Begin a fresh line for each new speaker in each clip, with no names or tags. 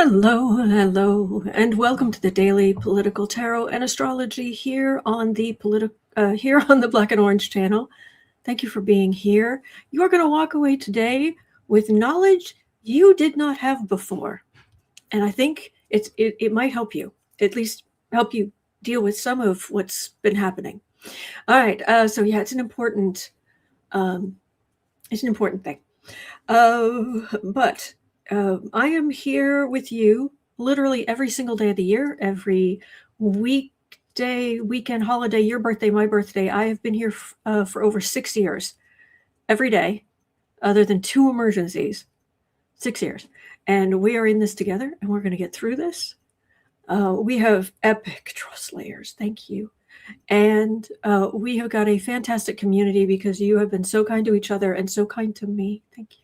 Hello, hello, and welcome to the Daily Political Tarot and Astrology here on the Black and Orange channel. Thank you for being here. You are going to walk away today with knowledge you did not have before, and I think it might help you, at least help you deal with some of what's been happening. All right, so yeah, it's an important thing, but. I am here with you literally every single day of the year, every weekday, weekend, holiday, your birthday, my birthday. I have been here for over 6 years, every day, other than 2 emergencies, 6 years. And we are in this together, and we're going to get through this. We have epic trust layers. Thank you. And we have got a fantastic community because you have been so kind to each other and so kind to me. Thank you.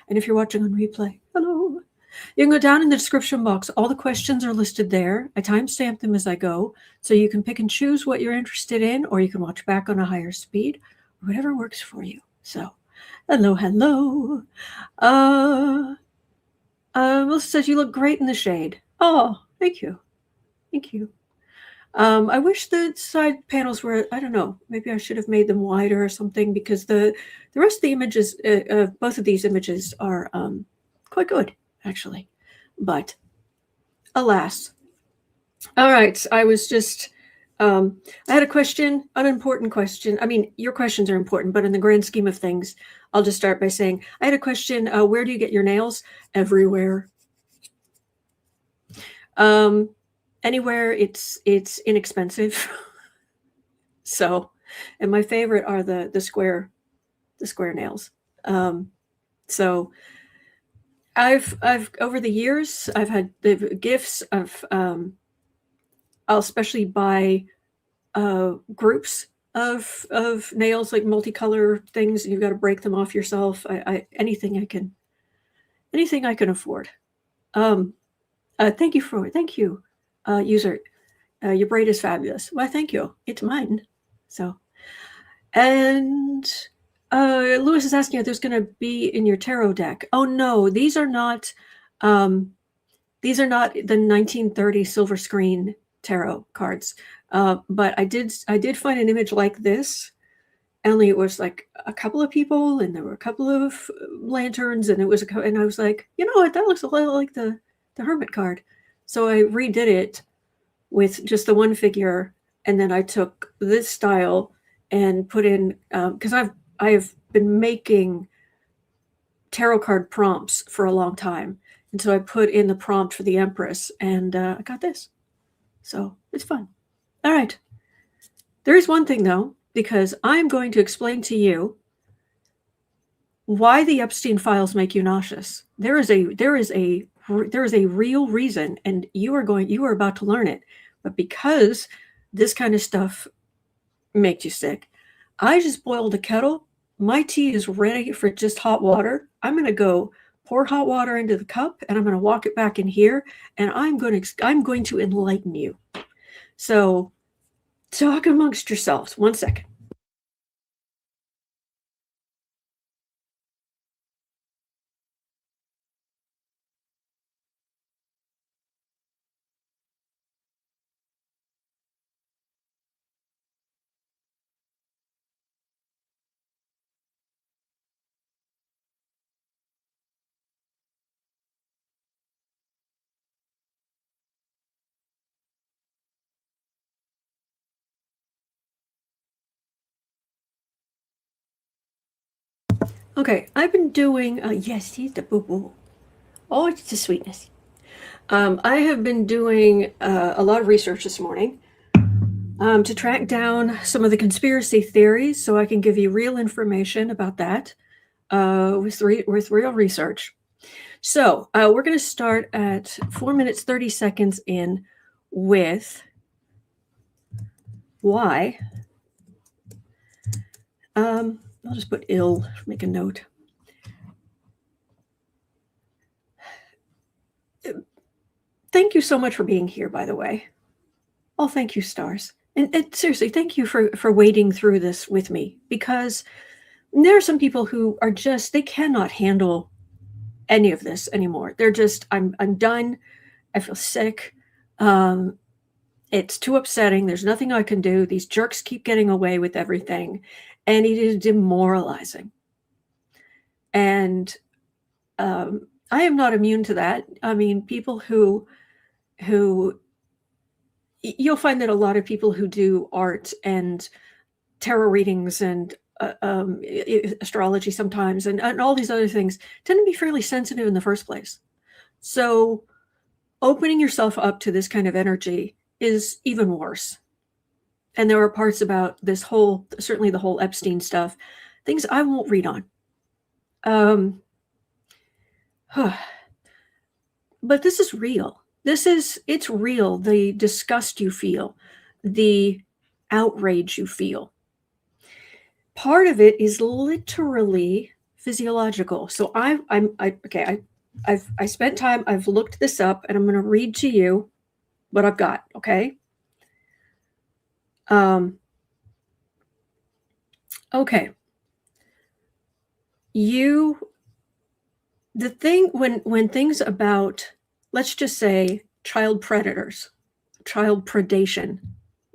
And if you're watching on replay, hello. You can go down in the description box. All the questions are listed there. I timestamp them as I go, so you can pick and choose what you're interested in, or you can watch back on a higher speed, or whatever works for you. So, hello, hello. Melissa says you look great in the shade. Oh, thank you. Thank you. I wish the side panels were, I don't know, maybe I should have made them wider or something, because the rest of the images, both of these images are quite good, actually. But alas. All right, I was just, I had a question, unimportant question. I mean, your questions are important, but in the grand scheme of things, I'll just start by saying, I had a question, where do you get your nails? Everywhere. Anywhere it's inexpensive. So, and my favorite are the square nails. So I've over the years, I've had the gifts of, I'll especially buy groups of nails, like multicolor things. You've got to break them off yourself. Anything I can afford. Thank you. User, your braid is fabulous. Well, thank you. It's mine. So, and Lewis is asking if there's going to be in your tarot deck. Oh no, these are not the 1930 silver screen tarot cards. But I did find an image like this. Only it was like a couple of people, and there were a couple of lanterns, and and I was like, you know what, that looks a little like the Hermit card. So I redid it with just the one figure, and then I took this style and put in, because I've been making tarot card prompts for a long time, and so I put in the prompt for the Empress, and I got this. So it's fun. All right. There is one thing though, because I'm going to explain to you why the Epstein files make you nauseous. There is a real reason, and you are about to learn it. But because this kind of stuff makes you sick, I just boiled a kettle. My tea is ready for just hot water. I'm going to go pour hot water into the cup, and I'm going to walk it back in here, and I'm going to enlighten you. So talk amongst yourselves. 1 second. Okay, I've been doing, yes, he's the boo-boo. Oh, it's the sweetness. I have been doing a lot of research this morning to track down some of the conspiracy theories, so I can give you real information about that with real research. So we're going to start at 4 minutes 30 seconds in with why. I'll just put ill, make a note. Thank you so much for being here, by the way. Oh, thank you, stars. And seriously, thank you for wading through this with me, because there are some people who are just, they cannot handle any of this anymore. They're just, I'm done. I feel sick. It's too upsetting. There's nothing I can do. These jerks keep getting away with everything, and it is demoralizing. And I am not immune to that. I mean, people who you'll find that a lot of people who do art and tarot readings and astrology sometimes and all these other things tend to be fairly sensitive in the first place. So opening yourself up to this kind of energy is even worse. And there are parts about this whole, certainly the whole Epstein stuff, things I won't read on. But this is real. It's real. The disgust you feel, the outrage you feel. Part of it is literally physiological. So I spent time, I've looked this up, and I'm going to read to you what I've got. Okay. Okay. The thing when things about, let's just say, child predators, child predation,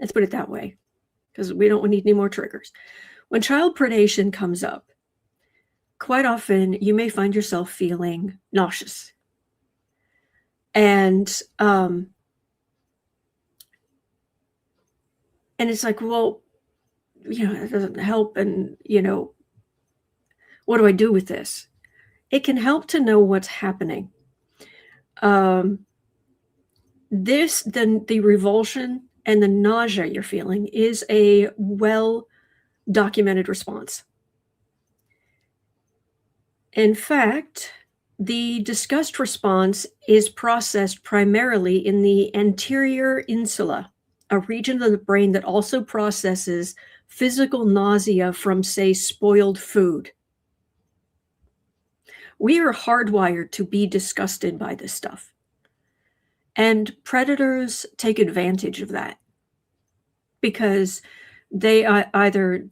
let's put it that way, because we don't need any more triggers. When child predation comes up, quite often you may find yourself feeling nauseous. And it's like, well, it doesn't help. And, what do I do with this? It can help to know what's happening. The revulsion and the nausea you're feeling is a well-documented response. In fact, the disgust response is processed primarily in the anterior insula, a region of the brain that also processes physical nausea from, say, spoiled food. We are hardwired to be disgusted by this stuff. And predators take advantage of that because they either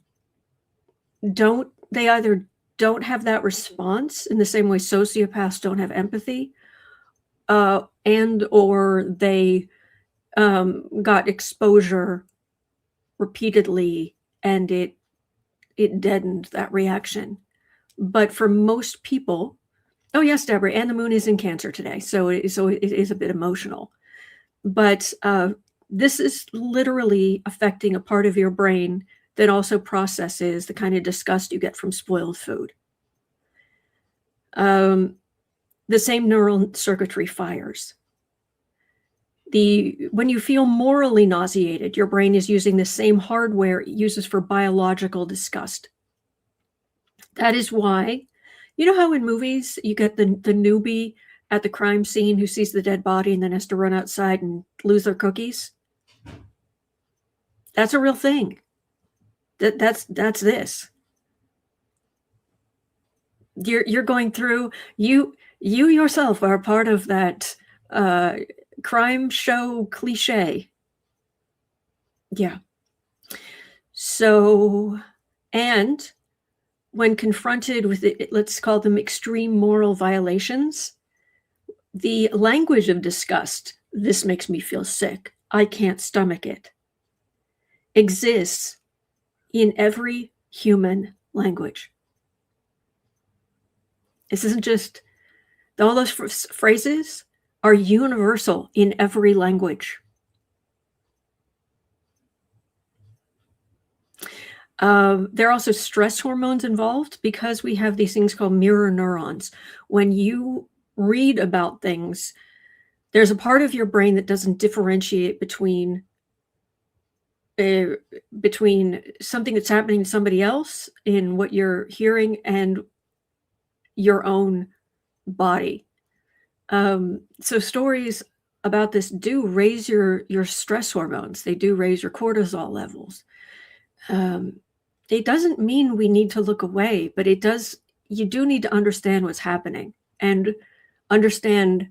don't have that response in the same way sociopaths don't have empathy, and or they got exposure repeatedly and it deadened that reaction. But for most people, oh yes, Deborah, and the moon is in Cancer today, so it is a bit emotional. But this is literally affecting a part of your brain that also processes the kind of disgust you get from spoiled food. The same neural circuitry fires. When you feel morally nauseated, your brain is using the same hardware it uses for biological disgust. That is why, how in movies you get the newbie at the crime scene who sees the dead body and then has to run outside and lose their cookies? That's a real thing. That's this. You're going through, you yourself are part of that crime show cliche. Yeah. So, and when confronted with it, let's call them extreme moral violations, the language of disgust, this makes me feel sick, I can't stomach it, exists in every human language. This isn't just, all those phrases are universal in every language. There are also stress hormones involved because we have these things called mirror neurons. When you read about things, there's a part of your brain that doesn't differentiate between something that's happening to somebody else in what you're hearing and your own body. So stories about this do raise your stress hormones. They do raise your cortisol levels. It doesn't mean we need to look away, but it does. You do need to understand what's happening and understand.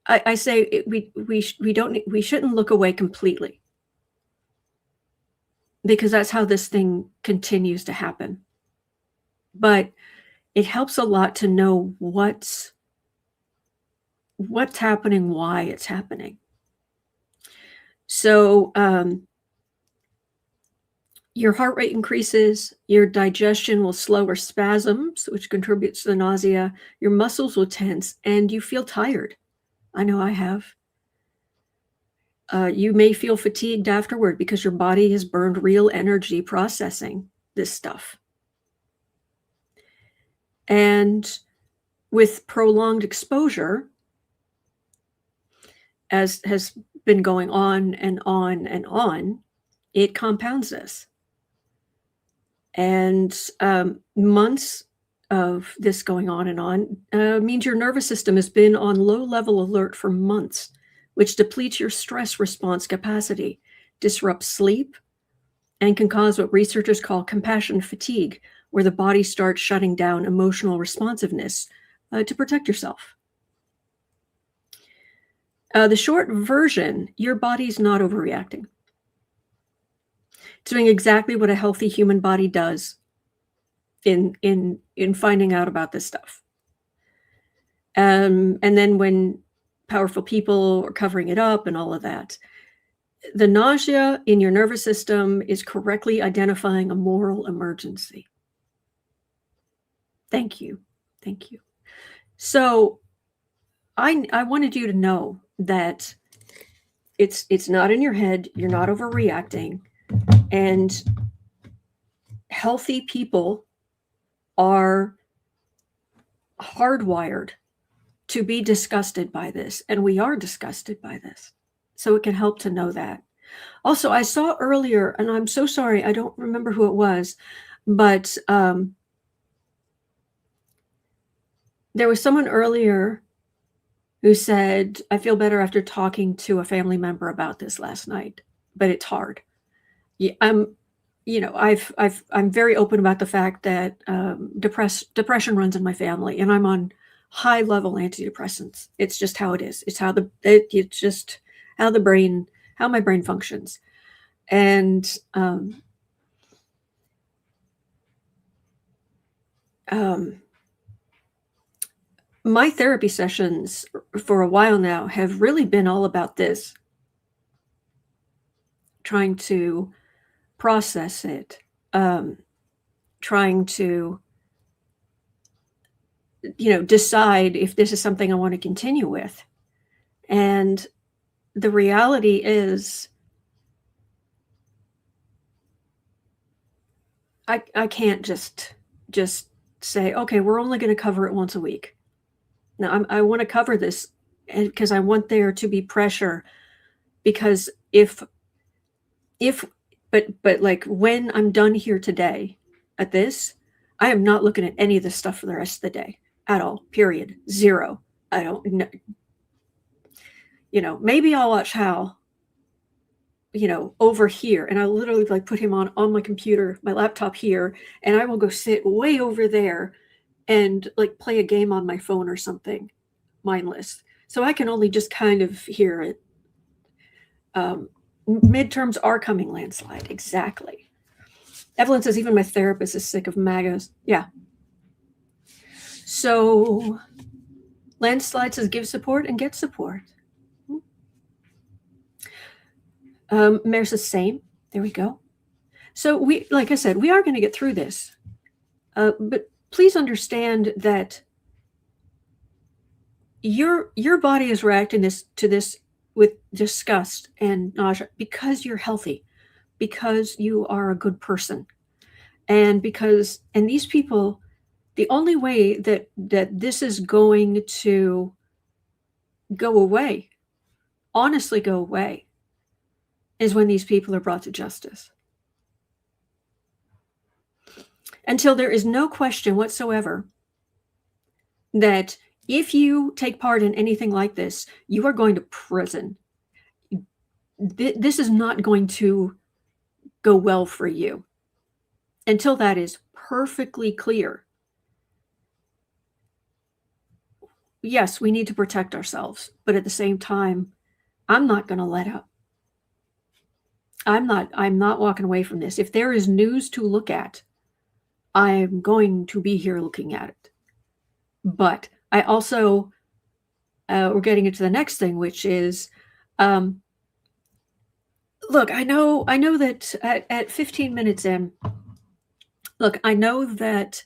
I say we shouldn't look away completely, because that's how this thing continues to happen. But it helps a lot to know what's what's happening, why it's happening. So your heart rate increases, your digestion will slow or spasms, which contributes to the nausea, your muscles will tense, and you feel tired. I know I have. You may feel fatigued afterward because your body has burned real energy processing this stuff. And with prolonged exposure, as has been going on and on and on, it compounds this. And months of this going on and on means your nervous system has been on low-level alert for months, which depletes your stress response capacity, disrupts sleep, and can cause what researchers call compassion fatigue, where the body starts shutting down emotional responsiveness to protect yourself. The short version, your body's not overreacting. It's doing exactly what a healthy human body does in finding out about this stuff. And then when powerful people are covering it up and all of that, the nausea in your nervous system is correctly identifying a moral emergency. Thank you. Thank you. So I wanted you to know that it's not in your head, you're not overreacting, and healthy people are hardwired to be disgusted by this, and we are disgusted by this. So it can help to know that. Also, I saw earlier, and I'm so sorry, I don't remember who it was, but there was someone earlier who said, I feel better after talking to a family member about this last night, but it's hard. Yeah, I'm very open about the fact that depression runs in my family, and I'm on high-level antidepressants. It's just how it is. It's how my brain functions. And my therapy sessions for a while now have really been all about this, trying to process it, trying to decide if this is something I want to continue with. And the reality is I can't just say, okay, we're only going to cover it once a week. Now I want to cover this because I want there to be pressure, because but like when I'm done here today at this, I am not looking at any of this stuff for the rest of the day at all, period. Zero. I don't know. Maybe I'll watch Hal, over here, and I literally like put him on my computer, my laptop here, and I will go sit way over there and like play a game on my phone or something mindless. So I can only just kind of hear it. Midterms are coming, landslide. Exactly. Evelyn says, even my therapist is sick of MAGAs. Yeah. So landslide says, give support and get support. Mare says, same. There we go. So like I said, we are going to get through this. But please understand that your body is reacting to this with disgust and nausea because you're healthy, because you are a good person, and these people, the only way that this is going to go away, honestly go away, is when these people are brought to justice. Until there is no question whatsoever that if you take part in anything like this, you are going to prison. This is not going to go well for you until that is perfectly clear. Yes, we need to protect ourselves, but at the same time, I'm not going to let up. I'm not walking away from this. If there is news to look at, I'm going to be here looking at it. But I also we're getting into the next thing, which is, look, I know that at 15 minutes in, look, I know that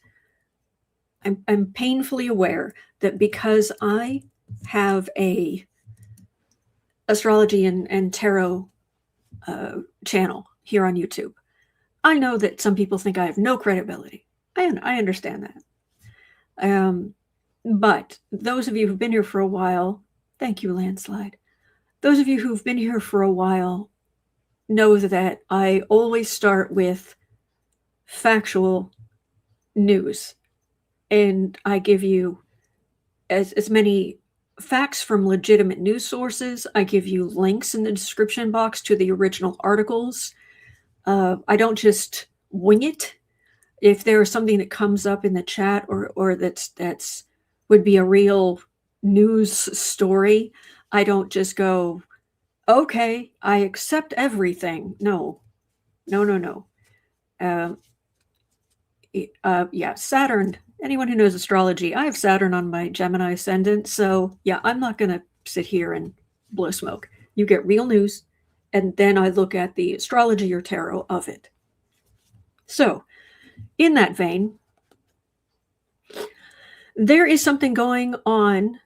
I'm painfully aware that because I have a astrology and tarot channel here on YouTube, I know that some people think I have no credibility. I understand that. But those of you who've been here for a while, thank you, Landslide. Those of you who've been here for a while know that I always start with factual news. And I give you as many facts from legitimate news sources. I give you links in the description box to the original articles. I don't just wing it. If there is something that comes up in the chat or that's would be a real news story, I don't just go, okay, I accept everything. No. Yeah, Saturn. Anyone who knows astrology, I have Saturn on my Gemini ascendant. So yeah, I'm not going to sit here and blow smoke. You get real news, and then I look at the astrology or tarot of it. So in that vein, there is something going on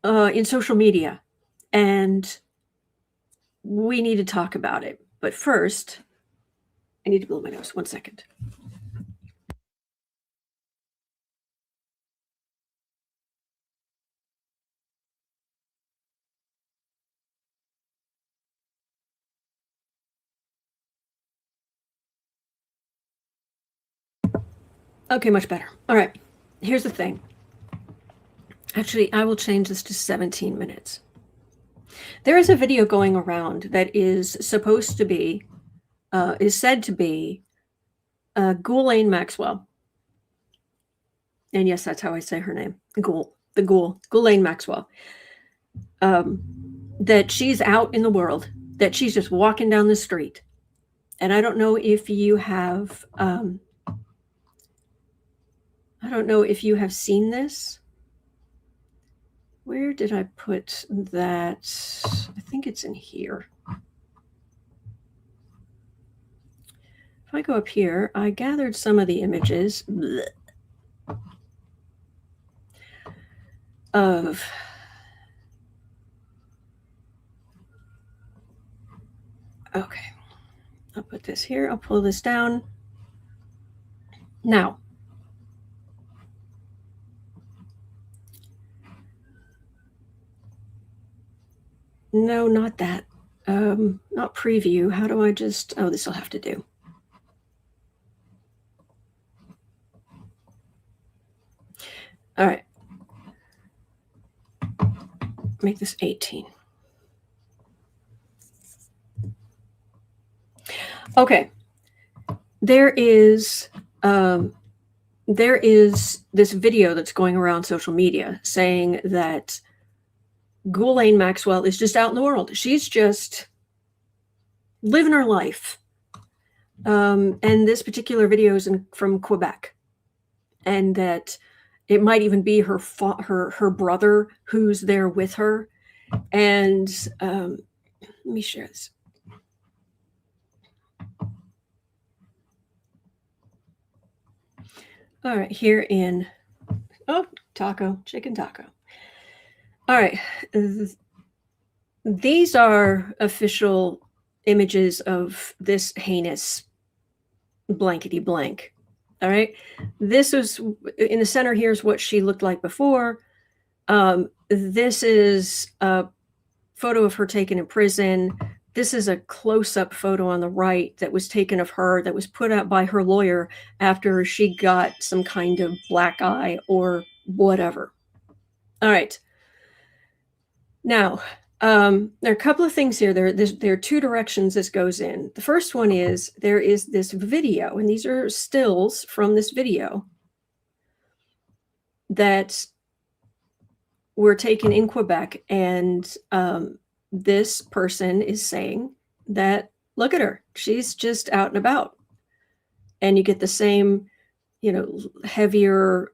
in social media, and we need to talk about it. But first, I need to blow my nose. 1 second. Okay, much better. All right, here's the thing. Actually, I will change this to 17 minutes. There is a video going around that is supposed to be, is said to be, Ghislaine Maxwell. And yes, that's how I say her name. Ghislaine Maxwell. That she's out in the world, that she's just walking down the street. And I don't know if you have, seen this. Where did I put that? I think it's in here. If I go up here, I gathered some of the images of okay. I'll put this here. I'll pull this down. Now, no, not that. Not preview. How do I just, this will have to do. All right. Make this 18. Okay. There is this video that's going around social media saying that Ghislaine Maxwell is just out in the world. She's just living her life. And this particular video is from Quebec. And that it might even be her brother who's there with her. And let me share this. All right, here in, chicken taco. All right, these are official images of this heinous blankety blank. All right, this is in the center. Here's what she looked like before. This is a photo of her taken in prison. This is a close-up photo on the right that was taken of her, that was put out by her lawyer after she got some kind of black eye or whatever. All right. Now, there are a couple of things here. There are two directions this goes in. The first one is there is this video, and these are stills from this video that were taken in Quebec, and this person is saying that, look at her, she's just out and about. And you get the same, heavier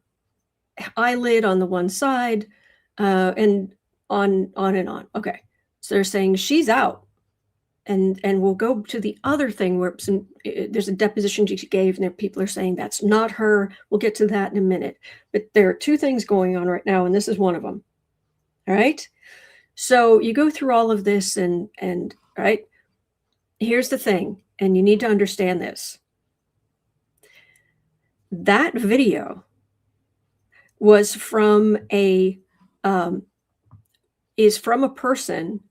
eyelid on the one side. and on and on. Okay, so they're saying she's out, and we'll go to the other thing where there's a deposition she gave, and people are saying that's not her. We'll get to that in a minute. But there are two things going on right now, and this is one of them. All right. So you go through all of this, and right, here's the thing, and you need to understand this. That video was from is from a person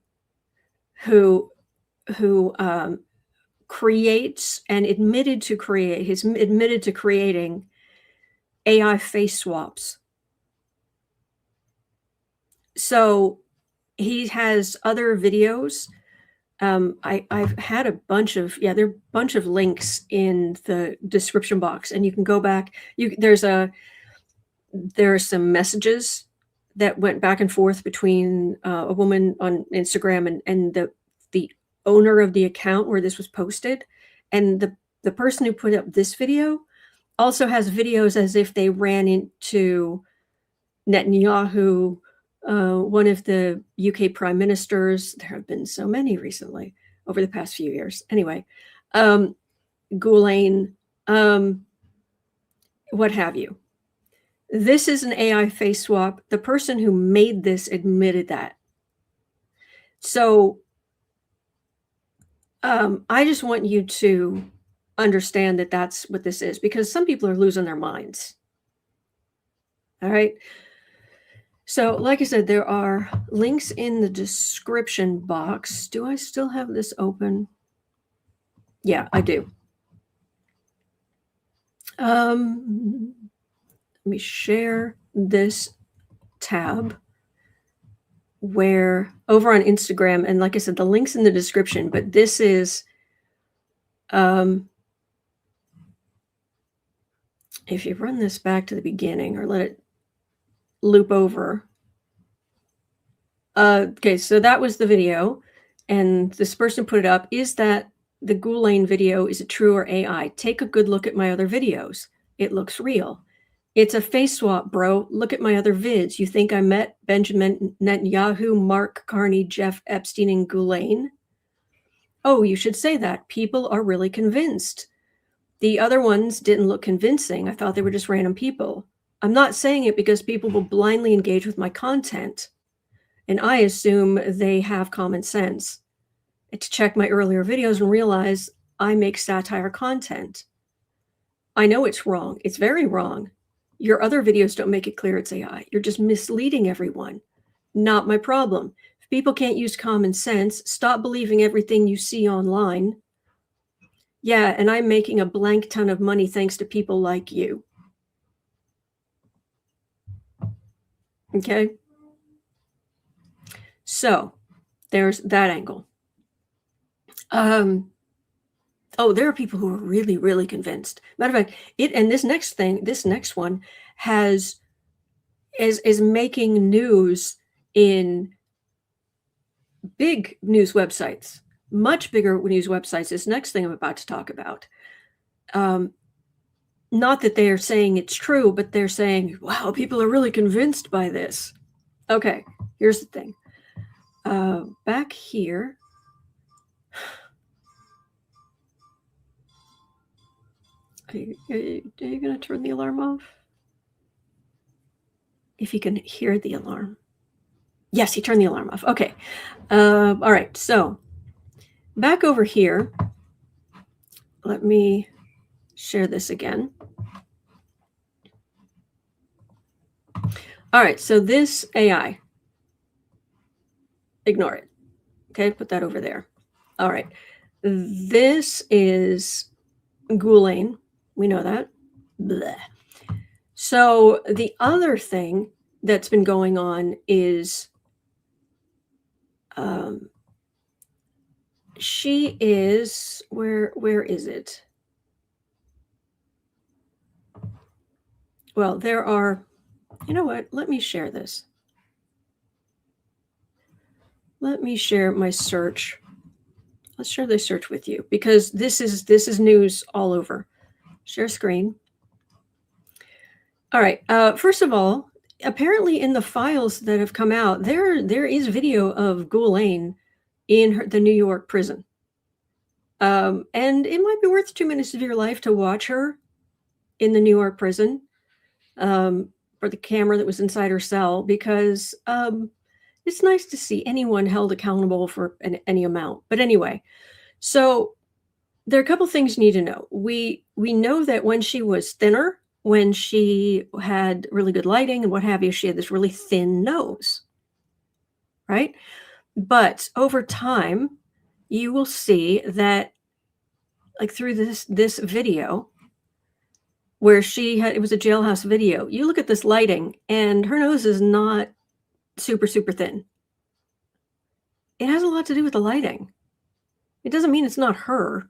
who creates and admitted to creating AI face swaps. So he has other videos. I've had a bunch of, there are a bunch of links in the description box, and you can go back. There are some messages that went back and forth between a woman on Instagram and the owner of the account where this was posted. And the person who put up this video also has videos as if they ran into Netanyahu, one of the UK prime ministers. There have been so many recently over the past few years. Anyway, Ghislaine, what have you. This is an AI face swap. The person who made this admitted that. So I just want you to understand that that's what this is, because some people are losing their minds. All right. So like I said, there are links in the description box. Do I still have this open? Yeah, I do. Let me share this tab where over on Instagram, and like I said, the link's in the description, but this is, if you run this back to the beginning or let it loop over. Okay, so that was the video, and this person put it up. Is that the Ghislaine video? Is it true or AI? Take a good look at my other videos. It looks real. It's a face swap, bro. Look at my other vids. You think I met Benjamin Netanyahu, Mark Carney, Jeff Epstein, and Ghislaine? Oh, you should say that. People are really convinced. The other ones didn't look convincing. I thought they were just random people. I'm not saying it because people will blindly engage with my content, and I assume they have common sense to check my earlier videos and realize I make satire content. I know it's wrong. It's very wrong. Your other videos don't make it clear it's AI. You're just misleading everyone. Not my problem. If people can't use common sense, stop believing everything you see online. Yeah, and I'm making a blank ton of money thanks to people like you. Okay? So, there's that angle. Oh, there are people who are really, really convinced. Matter of fact, this next one is making news in big news websites, much bigger news websites. This next thing I'm about to talk about. Not that they are saying it's true, but they're saying, wow, people are really convinced by this. Okay, here's the thing. Back here. Are you going to turn the alarm off? If you can hear the alarm. Yes, he turned the alarm off. Okay. All right. So back over here, let me share this again. All right. So this AI, ignore it. Okay. Put that over there. All right. This is Ghislaine. We know that. Blech. So the other thing that's been going on is she is, where is it? Well, there are, you know what? Let me share this. Let me share my search. Let's share this search with you because this is news all over. Share screen. All right. First of all, apparently in the files that have come out, there is video of Ghislaine in the New York prison. And it might be worth 2 minutes of your life to watch her in the New York prison, for the camera that was inside her cell, because it's nice to see anyone held accountable for any amount. But anyway, so there are a couple things you need to know. We know that when she was thinner, when she had really good lighting and what have you, she had this really thin nose, right? But over time, you will see that, like through this video, where it was a jailhouse video, you look at this lighting and her nose is not super, super thin. It has a lot to do with the lighting. It doesn't mean it's not her.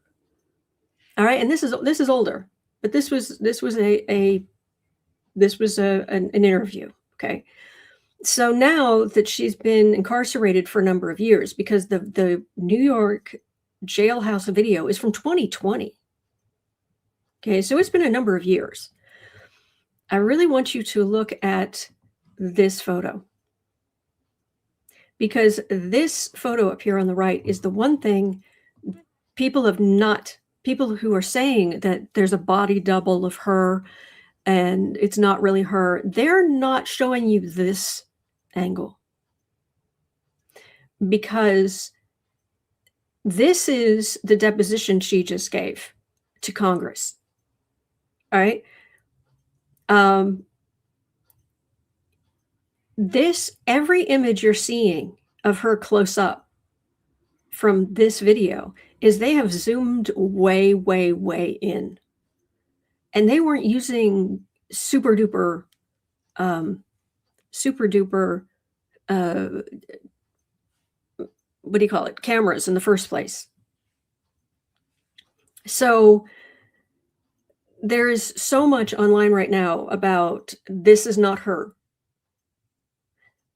All right. And this is older, but this was an interview. Okay. So now that she's been incarcerated for a number of years, because the New York jailhouse video is from 2020. Okay, so it's been a number of years. I really want you to look at this photo, because this photo up here on the right is the one thing people who are saying that there's a body double of her and it's not really her, they're not showing you this angle, because this is the deposition she just gave to Congress. All right. Every image you're seeing of her close up from this video is they have zoomed way, way, way in. And they weren't using super duper, what do you call it, cameras in the first place. So there's so much online right now about this is not her.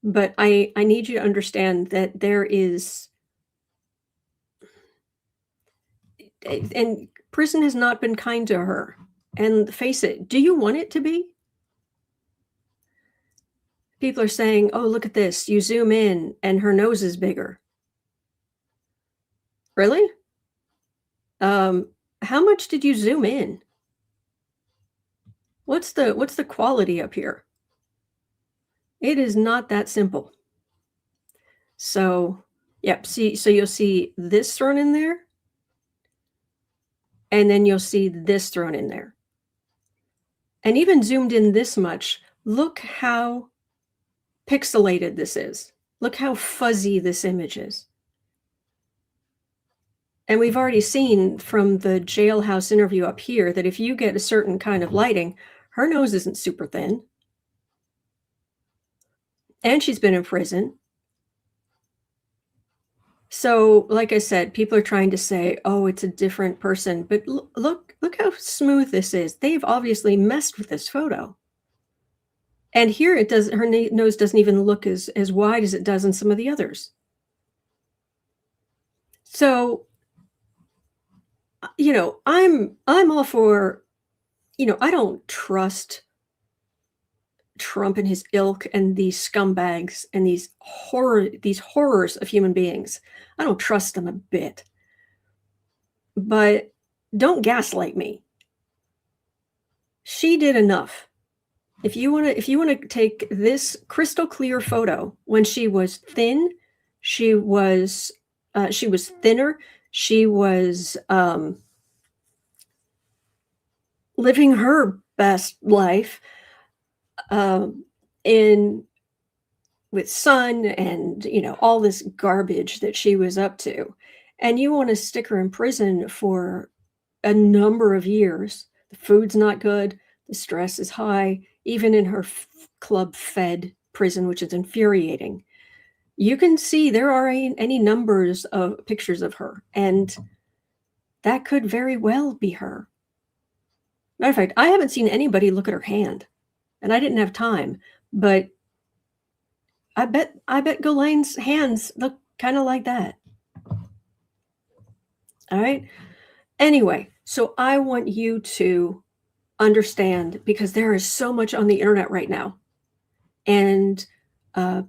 But I need you to understand that there is, and prison has not been kind to her. And face it, do you want it to be? People are saying, oh, look at this. You zoom in and her nose is bigger. Really? How much did you zoom in? What's the quality up here? It is not that simple. So, yep. So you'll see this thrown in there, and then you'll see this thrown in there. And even zoomed in this much, look how pixelated this is. Look how fuzzy this image is. And we've already seen from the jailhouse interview up here that if you get a certain kind of lighting, her nose isn't super thin. And she's been in prison. So, like I said, people are trying to say, oh, it's a different person. But look how smooth this is. They've obviously messed with this photo. And here it does, her nose doesn't even look as wide as it does in some of the others. So, you know, I'm all for, you know, I don't trust Trump and his ilk and these scumbags and these horrors of human beings. I don't trust them a bit. But don't gaslight me. She did enough. If you want to take this crystal clear photo when she was thin, she was thinner, she was living her best life with sun and, you know, all this garbage that she was up to, and you want to stick her in prison for a number of years. The food's not good, the stress is high, even in her club fed prison, which is infuriating. You can see there are any numbers of pictures of her, and that could very well be her. Matter of fact, I haven't seen anybody look at her hand, and I didn't have time, but I bet Ghislaine's hands look kind of like that. All right. Anyway, so I want you to understand, because there is so much on the internet right now. And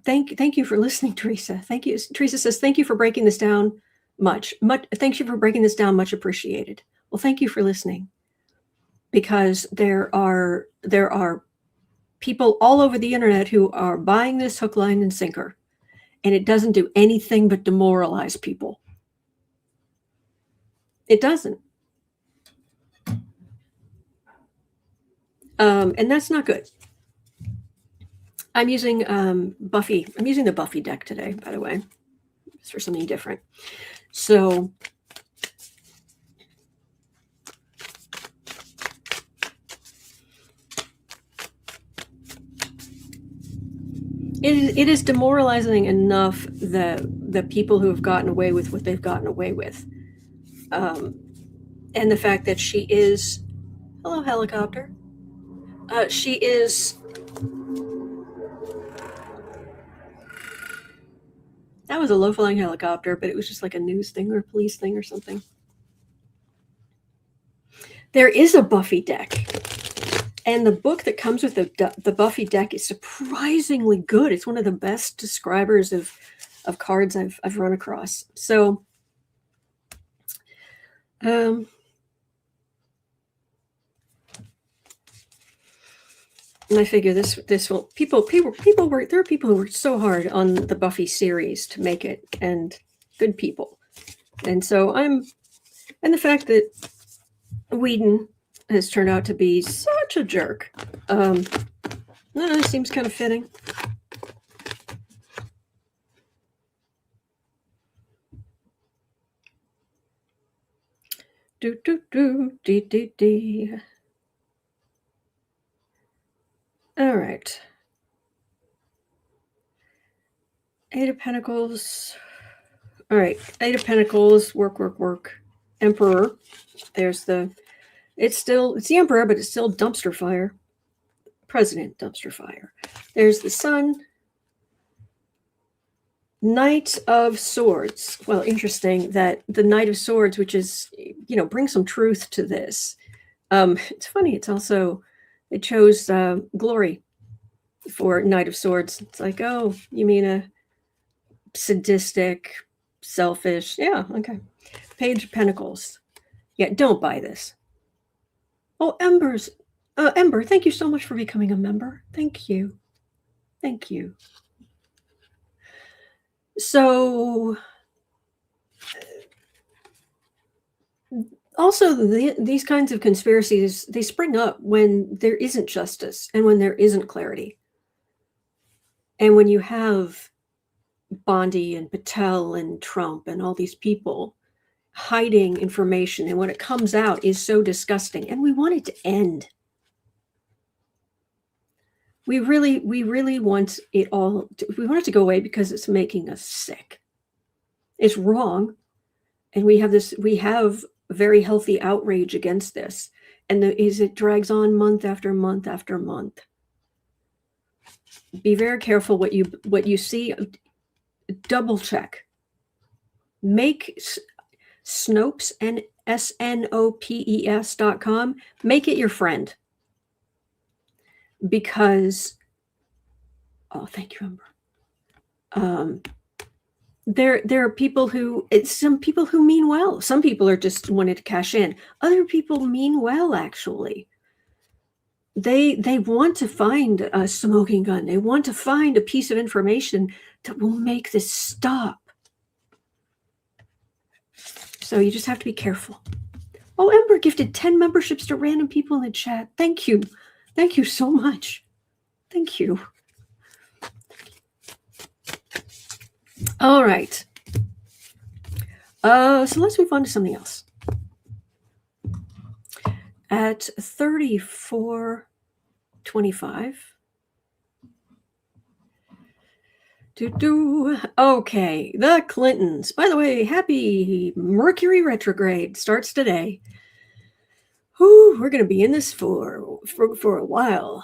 thank you for listening, Teresa. Thank you. Teresa says, thank you for breaking this down much. Thank you for breaking this down, much appreciated. Well, thank you for listening, because there are people all over the internet who are buying this hook, line, and sinker, and it doesn't do anything but demoralize people. It doesn't. And that's not good. I'm using Buffy. I'm using the Buffy deck today, by the way. It's for something different. So it is demoralizing enough the people who have gotten away with what they've gotten away with. And the fact that she is, hello, helicopter. She is, that was a low-flying helicopter, but it was just like a news thing or a police thing or something. There is a Buffy deck, and the book that comes with the Buffy deck is surprisingly good. It's one of the best describers of cards I've run across. So, and I figure this will people work. There are people who worked so hard on the Buffy series to make it, and good people. And so and the fact that Whedon has turned out to be such a jerk, seems kind of fitting. All right. Eight of Pentacles. All right. Eight of Pentacles. Work. Emperor. There's it's the Emperor, but it's still dumpster fire. President dumpster fire. There's the Sun. Knight of Swords. Well, interesting that the Knight of Swords, which is, brings some truth to this. It's funny. It's also, they chose Glory for Knight of Swords. It's like, oh, you mean a sadistic, selfish? Yeah, okay. Page of Pentacles. Yeah, don't buy this. Oh, Ember, thank you so much for becoming a member. Thank you. So, also, these kinds of conspiracies, they spring up when there isn't justice and when there isn't clarity. And when you have Bondi and Patel and Trump and all these people hiding information, and when it comes out is so disgusting, and we want it to end. We really want it all. We want it to go away because it's making us sick. It's wrong, and we have very healthy outrage against this, and it drags on month after month after month. Be very careful what you see. Double check. Make Snopes, SNOPES.com. Make it your friend. Because, oh, thank you, Ember. There are people some people who mean well. Some people are just wanting to cash in. Other people mean well, actually. They want to find a smoking gun. They want to find a piece of information that will make this stop. So you just have to be careful. Oh, Ember gifted 10 memberships to random people in the chat. Thank you. Thank you so much. Thank you. All right. So let's move on to something else. At 34:25. Okay, the Clintons. By the way, happy Mercury Retrograde starts today. Whew, we're going to be in this for a while.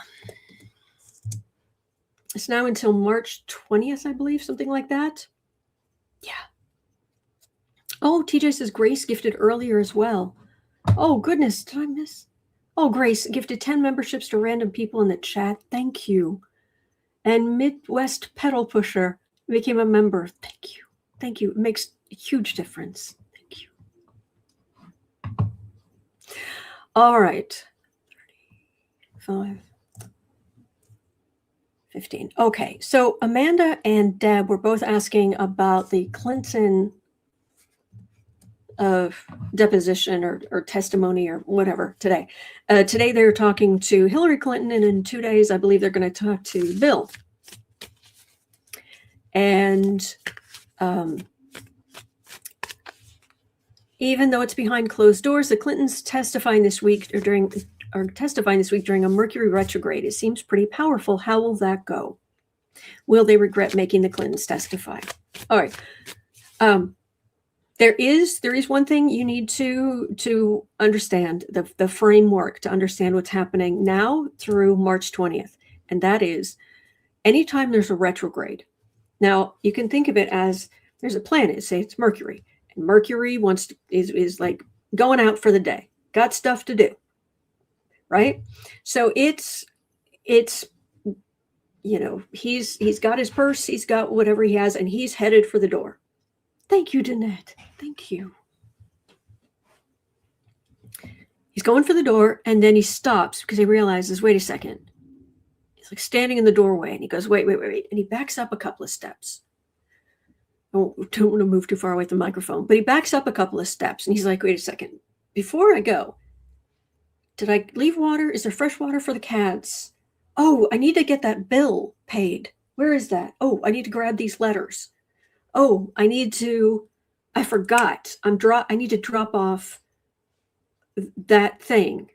It's now until March 20th, I believe, something like that. Yeah. Oh, TJ says Grace gifted earlier as well. Oh, goodness, did I miss? Oh, Grace gifted 10 memberships to random people in the chat. Thank you. And Midwest Pedal Pusher became a member. Thank you. Thank you. It makes a huge difference. Thank you. All right. 35, 15. Okay. So Amanda and Deb were both asking about the Clinton of deposition or testimony or whatever today. Today they're talking to Hillary Clinton, and in 2 days, I believe they're going to talk to Bill. And even though it's behind closed doors, the Clintons testifying this week during a Mercury retrograde. It seems pretty powerful. How will that go? Will they regret making the Clintons testify? All right. There is one thing you need to understand, the framework to understand what's happening now through March 20th. And that is anytime there's a retrograde. Now you can think of it as there's a planet, say it's Mercury, and Mercury is like going out for the day, got stuff to do, right? So it's he's got his purse, he's got whatever he has, and he's headed for the door. Thank you, Danette. Thank you. He's going for the door, and then he stops because he realizes, wait a second. He's like standing in the doorway, and he goes, wait. And he backs up a couple of steps. I don't want to move too far away from the microphone, but he backs up a couple of steps, and he's like, wait a second. Before I go, did I leave water? Is there fresh water for the cats? Oh, I need to get that bill paid. Where is that? Oh, I need to grab these letters. Oh, I forgot. I need to drop off that thing.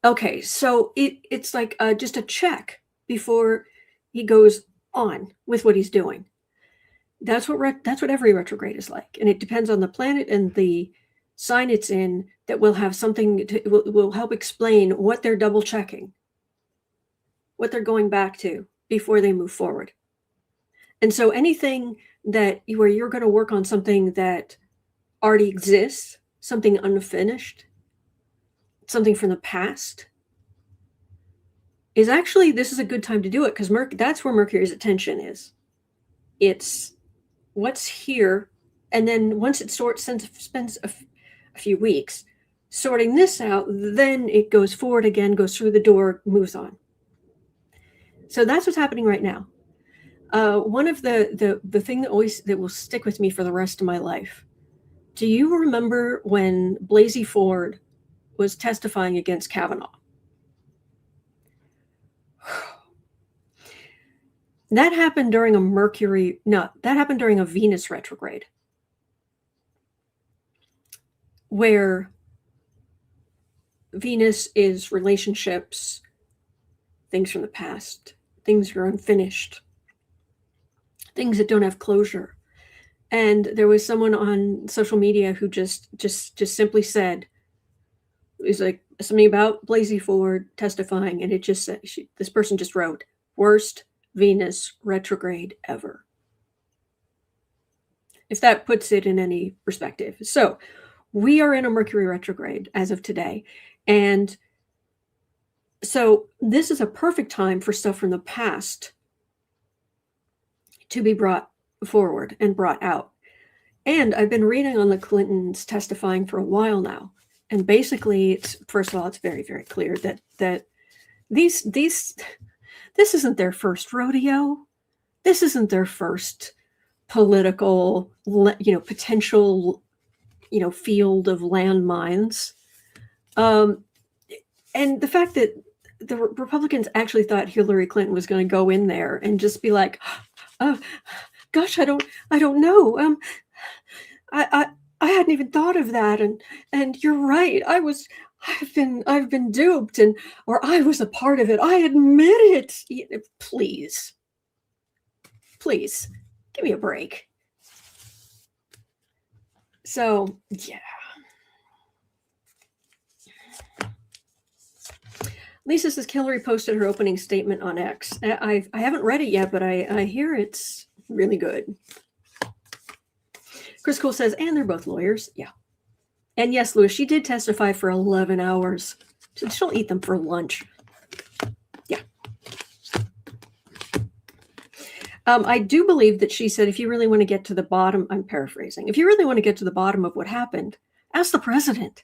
Okay, so it's like just a check before he goes on with what he's doing. That's what every retrograde is like, and it depends on the planet and the sign it's in that will have something will help explain what they're double checking, what they're going back to before they move forward. And so anything where you're going to work on something that already exists, something unfinished, something from the past, is actually, this is a good time to do it because that's where Mercury's attention is. It's what's here, and then once it spends a few weeks sorting this out, then it goes forward again, goes through the door, moves on. So that's what's happening right now. One of the thing that will stick with me for the rest of my life. Do you remember when Blasey Ford was testifying against Kavanaugh? That happened during a Venus retrograde, where Venus is relationships, things from the past, things that are unfinished, things that don't have closure. And there was someone on social media who just simply said, it was like something about Blasey Ford testifying, and it just said, this person just wrote, worst Venus retrograde ever. If that puts it in any perspective. So we are in a Mercury retrograde as of today. And so this is a perfect time for stuff from the past to be brought forward and brought out. And I've been reading on the Clintons testifying for a while now. And basically, first of all, it's very, very clear that this isn't their first rodeo. This isn't their first political, potential, field of landmines. And the fact that the Republicans actually thought Hillary Clinton was going to go in there and just be like, oh, gosh, I don't know. I hadn't even thought of that. And you're right. I've been duped, or I was a part of it. I admit it. Please give me a break. So, yeah. Lisa says Hillary posted her opening statement on X. I haven't read it yet, but I hear it's really good. Chris Cole says, and they're both lawyers. Yeah. And yes, Louis, she did testify for 11 hours. She'll eat them for lunch. Yeah. I do believe that she said, if you really want to get to the bottom, I'm paraphrasing, if you really want to get to the bottom of what happened, ask the president.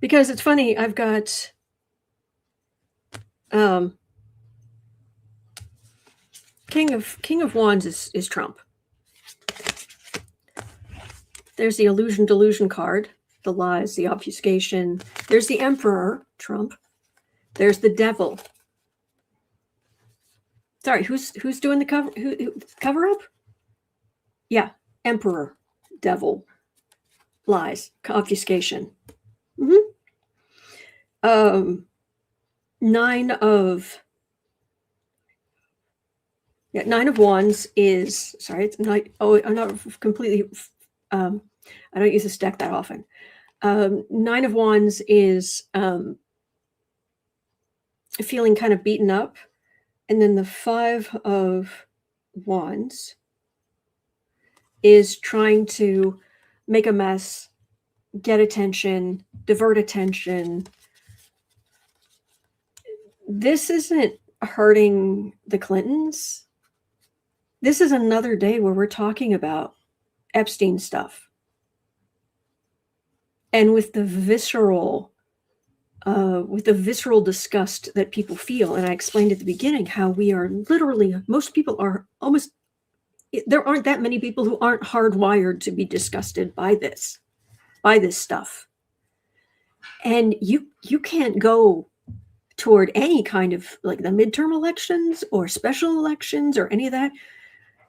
Because it's funny, I've got King of Wands is Trump. There's the illusion delusion card, the lies, the obfuscation. There's the Emperor, Trump. There's the Devil. Sorry, who's doing the cover up? Yeah, Emperor, Devil, lies, obfuscation. Nine of Wands is, sorry, it's not, I'm not completely, I don't use this deck that often. Nine of Wands is feeling kind of beaten up. And then the Five of Wands is trying to make a mess, get attention, divert attention. This isn't hurting the Clintons. This is another day where we're talking about Epstein stuff. And with the visceral disgust that people feel. And I explained at the beginning how we are literally, most people are almost, there aren't that many people who aren't hardwired to be disgusted by this stuff. And you can't go toward any kind of like the midterm elections or special elections or any of that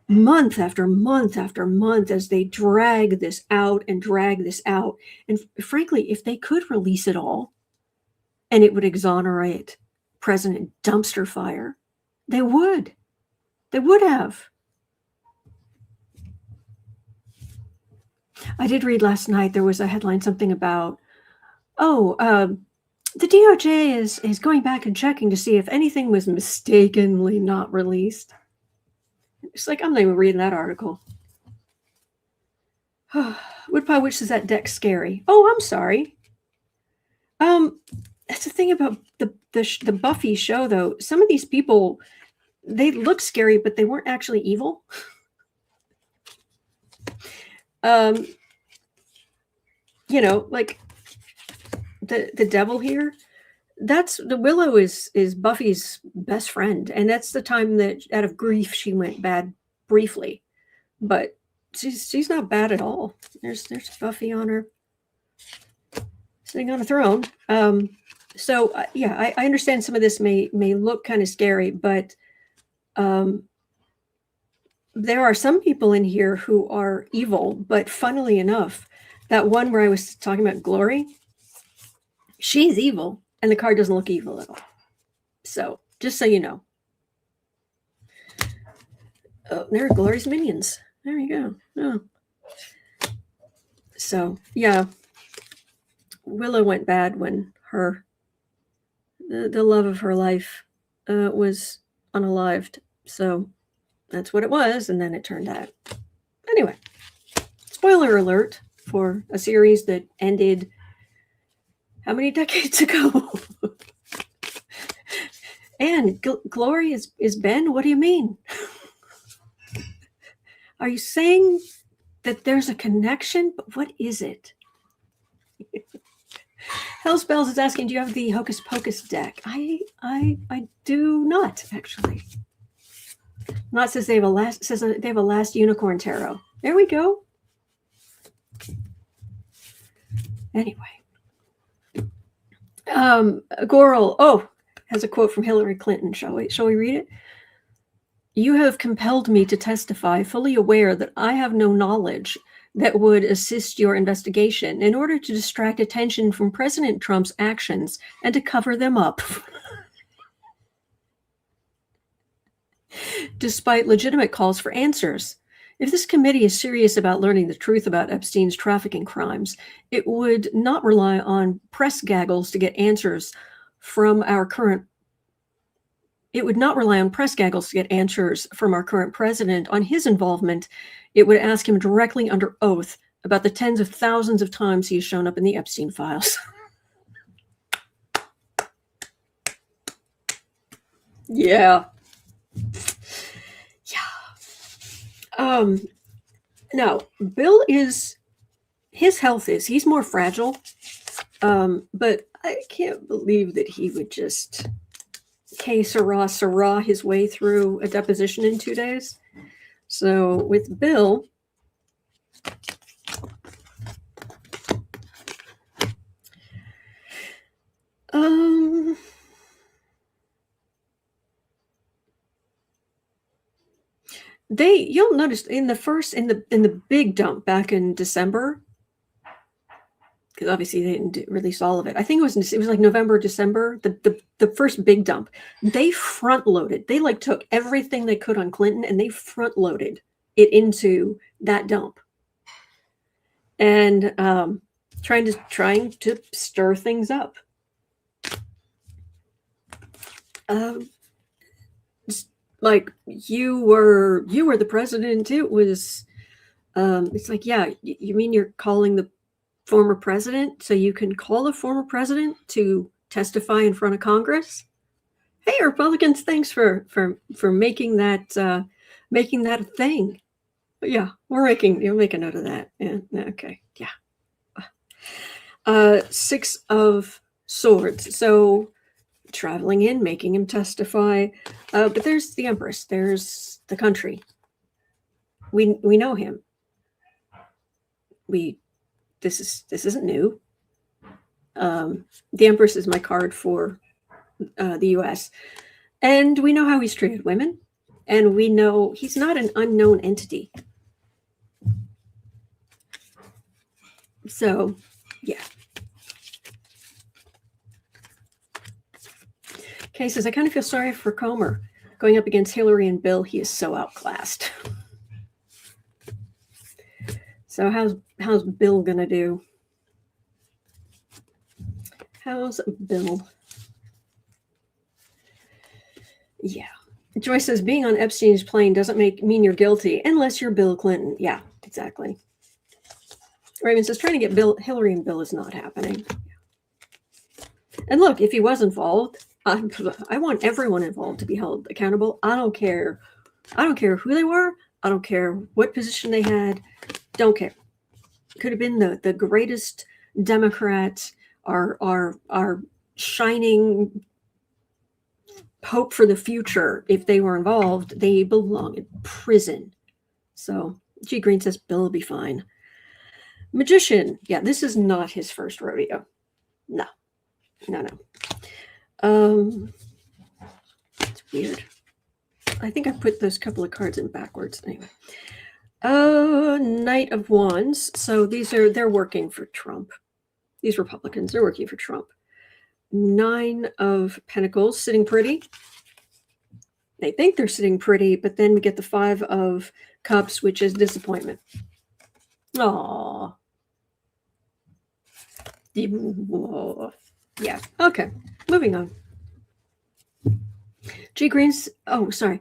month after month after month as they drag this out. And frankly, if they could release it all and it would exonerate President Dumpster Fire, they would have. I did read last night, there was a headline, something about, the DOJ is going back and checking to see if anything was mistakenly not released. It's like, I'm not even reading that article. Woodpile Witch says that deck's scary. Oh, I'm sorry. That's the thing about the Buffy show, though. Some of these people, they look scary, but they weren't actually evil. Like the devil here. That's the Willow is Buffy's best friend, and that's the time that out of grief she went bad briefly, but she's not bad at all. There's Buffy on her sitting on a throne. So I understand some of this may look kind of scary, but there are some people in here who are evil. But funnily enough, that one where I was talking about Glory, she's evil. And the card doesn't look evil at all. So, just so you know. Oh, there are Glory's minions. There you go. Oh. So, yeah. Willow went bad when the love of her life was unalived. So, that's what it was. And then it turned out. Anyway. Spoiler alert for a series that ended how many decades ago? And Glory is Ben? What do you mean? Are you saying that there's a connection? But what is it? Hellspells is asking, do you have the Hocus Pocus deck? I do not, actually. Not says they have a last unicorn tarot. There we go. Anyway. Goral, has a quote from Hillary Clinton. Shall we read it? You have compelled me to testify, fully aware that I have no knowledge that would assist your investigation in order to distract attention from President Trump's actions and to cover them up. Despite legitimate calls for answers. If this committee is serious about learning the truth about Epstein's trafficking crimes, it would not rely on press gaggles to get answers from our current. It would not rely on press gaggles to get answers from our current president on his involvement. It would ask him directly under oath about the tens of thousands of times he has shown up in the Epstein files. Yeah. Yeah. No, Bill is, his health is, he's more fragile. But I can't believe that he would just Sarah his way through a deposition in 2 days. So with Bill, you'll notice in the big dump back in December, because obviously they didn't release all of it. I think it was like November, December, the first big dump. They front loaded. They like took everything they could on Clinton and they front loaded it into that dump, and trying to stir things up. Like you were the president. It was. It's like, yeah, you mean you're calling the former president so you can call the former president to testify in front of Congress? Hey, Republicans, thanks for making that a thing. But yeah, you'll make a note of that. Yeah, okay, yeah. 6 of Swords. So traveling in, making him testify. But there's the Empress. There's the country. We know him. This isn't new. The Empress is my card for the U.S. And we know how he's treated women. And we know he's not an unknown entity. So, yeah. Kay says, I kind of feel sorry for Comer. Going up against Hillary and Bill, he is so outclassed. So how's Bill gonna do? How's Bill? Yeah. Joyce says, being on Epstein's plane doesn't mean you're guilty unless you're Bill Clinton. Yeah, exactly. Raymond says, trying to get Hillary and Bill is not happening. And look, if he was involved, I want everyone involved to be held accountable. I don't care who they were. I don't care what position they had. Don't care. Could have been the greatest Democrat, our shining hope for the future. If they were involved, they belong in prison. So G. Green says Bill will be fine. Magician. Yeah, this is not his first rodeo. No. It's weird. I think I put those couple of cards in backwards. Anyway. Knight of Wands. So they're working for Trump. These Republicans, they're working for Trump. 9 of Pentacles, sitting pretty. They think they're sitting pretty, but then we get the 5 of Cups, which is disappointment. Aww. Yeah. Okay. Moving on. G. Green saying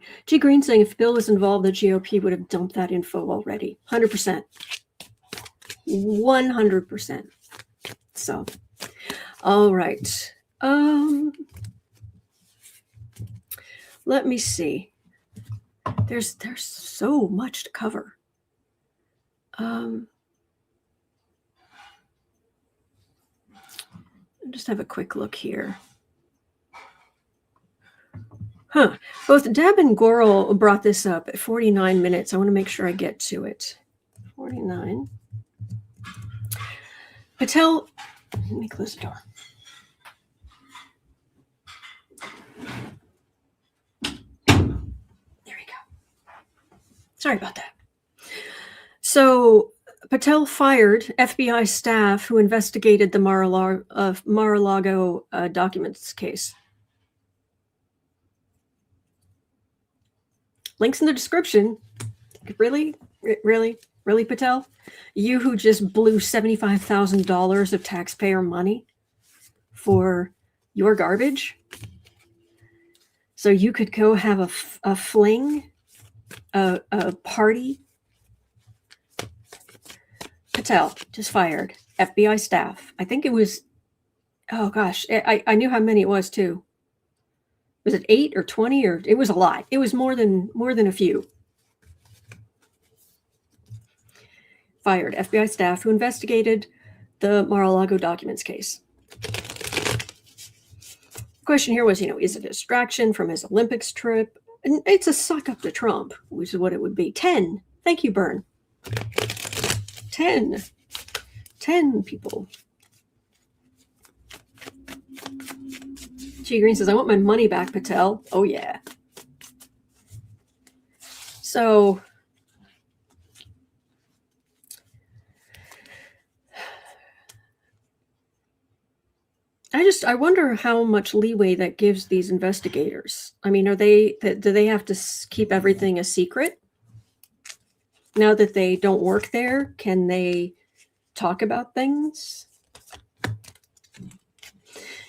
if Bill was involved, the GOP would have dumped that info already. 100%. 100%. So, all right. Let me see. There's so much to cover. Just have a quick look here. Both Deb and Goral brought this up at 49 minutes. I want to make sure I get to it. 49. Patel, let me close the door. There we go. Sorry about that. So Patel fired FBI staff who investigated the Mar-a-Lago documents case. Links in the description. Really, Patel? You who just blew $75,000 of taxpayer money for your garbage? So you could go have a fling, a party? Patel just fired FBI staff. I think it was, oh gosh, I knew how many it was too. Was it 8 or 20 or it was a lot. It was more than a few. Fired FBI staff who investigated the Mar-a-Lago documents case. The question here was, is it a distraction from his Olympics trip? And it's a suck up to Trump, which is what it would be. 10. Thank you, Bern. 10 people. G Green says, I want my money back, Patel. Oh, yeah. So, I wonder how much leeway that gives these investigators. I mean, do they have to keep everything a secret? Now that they don't work there, can they talk about things?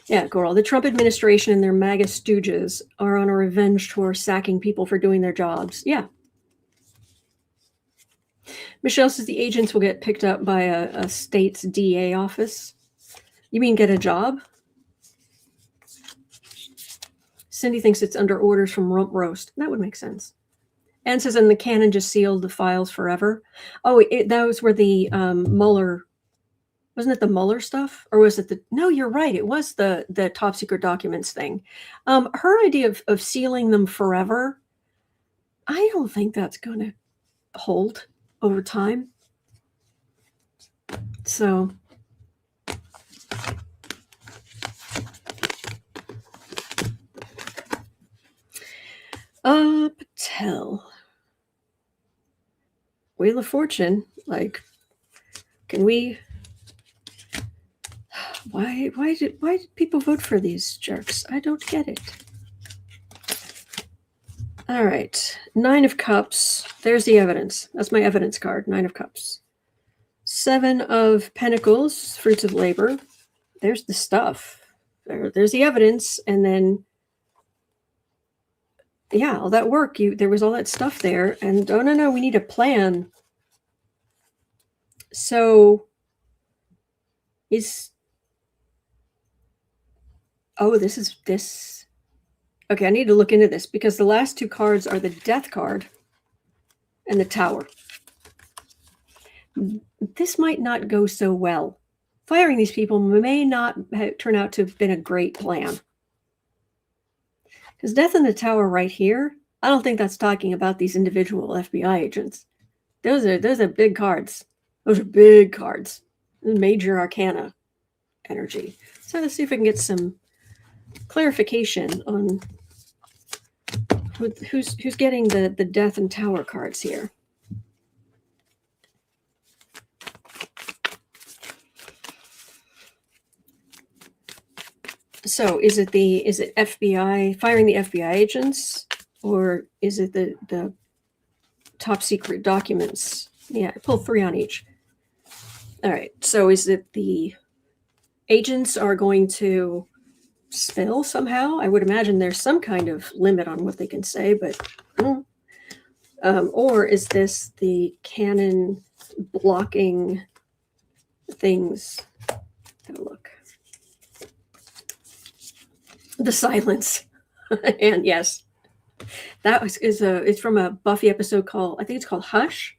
Yeah, Goral, the Trump administration and their MAGA stooges are on a revenge tour sacking people for doing their jobs. Yeah. Michelle says the agents will get picked up by a state's DA office. You mean get a job? Cindy thinks it's under orders from Rump Roast. That would make sense. Anne says, and the Canon just sealed the files forever. Oh, that was where the Mueller... Wasn't it the Mueller stuff? Or was it no, you're right. It was the top secret documents thing. Her idea of sealing them forever, I don't think that's going to hold over time. So, Patel. Wheel of Fortune. Like, can we... Why did people vote for these jerks? I don't get it. All right. 9 of Cups. There's the evidence. That's my evidence card. 9 of Cups. 7 of Pentacles. Fruits of labor. There's the stuff. There's the evidence. And then, yeah, all that work. There was all that stuff there. And, oh, no, we need a plan. So, this. Okay, I need to look into this because the last 2 cards are the Death card and the Tower. This might not go so well. Firing these people may not turn out to have been a great plan. Because Death and the Tower right here, I don't think that's talking about these individual FBI agents. Those are big cards. Those are big cards. Major Arcana energy. So let's see if I can get some clarification on who's getting the Death and Tower cards here. So is it FBI firing the FBI agents, or is it the top secret documents? Yeah, pull 3 on each. All right. So is it the agents are going to spill somehow? I would imagine there's some kind of limit on what they can say, but or is this the Canon blocking things? Have a look. The silence. And yes, that it's from a Buffy episode I think it's called Hush.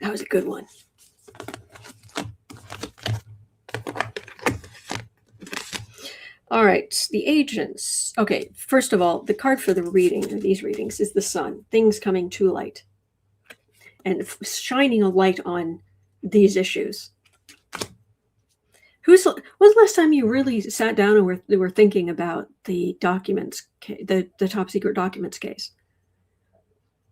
That was a good one. All right, the agents. Okay, first of all, the card for these readings is the Sun. Things coming to light and shining a light on these issues. When's the last time you really sat down and were thinking about the documents, the top secret documents case?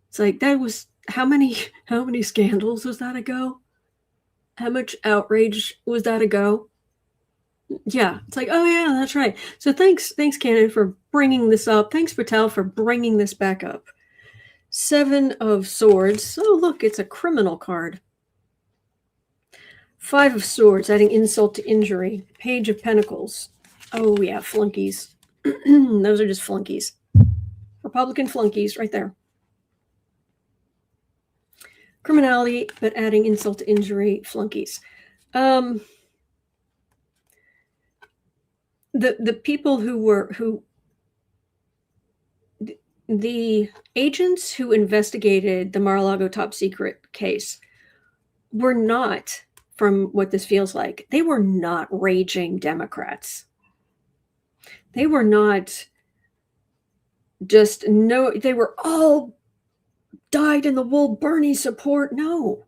It's like, that was how many scandals was that ago? How much outrage was that ago? Yeah, it's like, oh yeah, that's right. So thanks, Canon, for bringing this up. Thanks, Patel, for bringing this back up. 7 of Swords. Oh, look, it's a criminal card. 5 of Swords, adding insult to injury. Page of Pentacles. Oh yeah, flunkies. Those are just flunkies. Republican flunkies right there. Criminality, but adding insult to injury, flunkies. The people who the agents who investigated the Mar-a-Lago top secret case were not, from what this feels like, they were not raging Democrats. They were not just, no, they were all dyed in the wool Bernie support. No.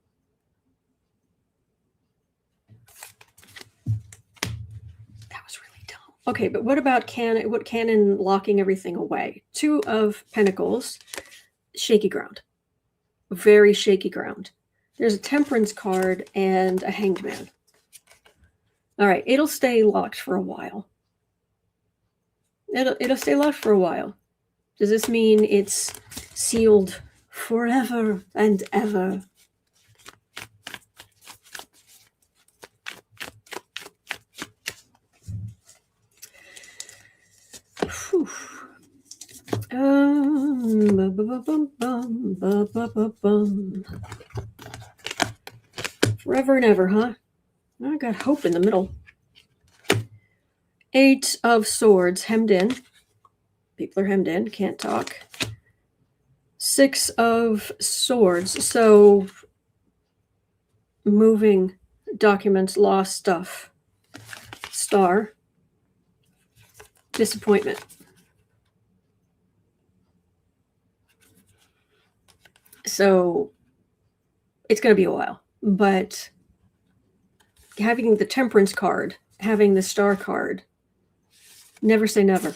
That was really dumb. Okay, but what about Cannon locking everything away? 2 of Pentacles, shaky ground. Very shaky ground. There's a Temperance card and a Hanged Man. All right, it'll stay locked for a while. It'll stay locked for a while. Does this mean it's sealed forever and ever? Whew. Forever and ever, huh? I got hope in the middle. 8 of Swords, hemmed in. People are hemmed in, can't talk. 6 of Swords, so moving documents, lost stuff. Star, disappointment. So it's going to be a while, but having the Temperance card, having the Star card, never say never.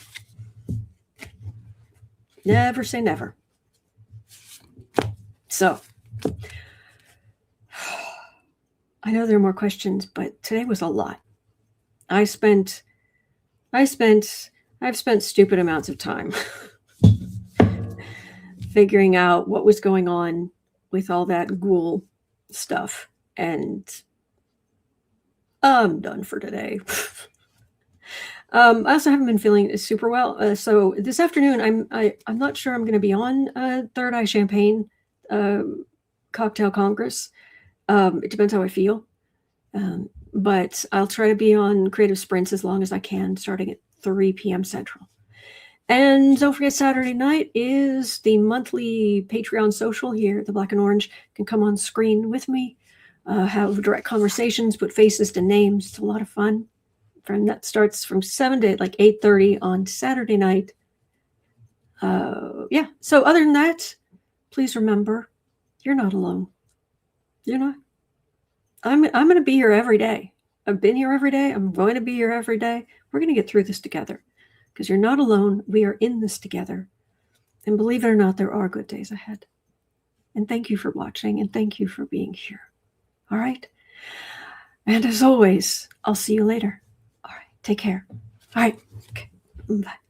Never say never. So, I know there are more questions, but today was a lot. I've spent stupid amounts of time figuring out what was going on with all that ghoul stuff, and I'm done for today. I also haven't been feeling super well. So this afternoon, I'm not sure I'm going to be on Third Eye Champagne Cocktail Congress. It depends how I feel. But I'll try to be on Creative Sprints as long as I can, starting at 3 p.m. Central. And don't forget, Saturday night is the monthly Patreon social here at the Black and Orange. You can come on screen with me, have direct conversations, put faces to names. It's a lot of fun. And that starts from 7 to like 8:30 on Saturday night. Yeah. So other than that, please remember, you're not alone. You're not. I'm going to be here every day. I've been here every day. I'm going to be here every day. We're going to get through this together because you're not alone. We are in this together. And believe it or not, there are good days ahead. And thank you for watching, and thank you for being here. All right. And as always, I'll see you later. All right. Take care. All right. Okay. Bye.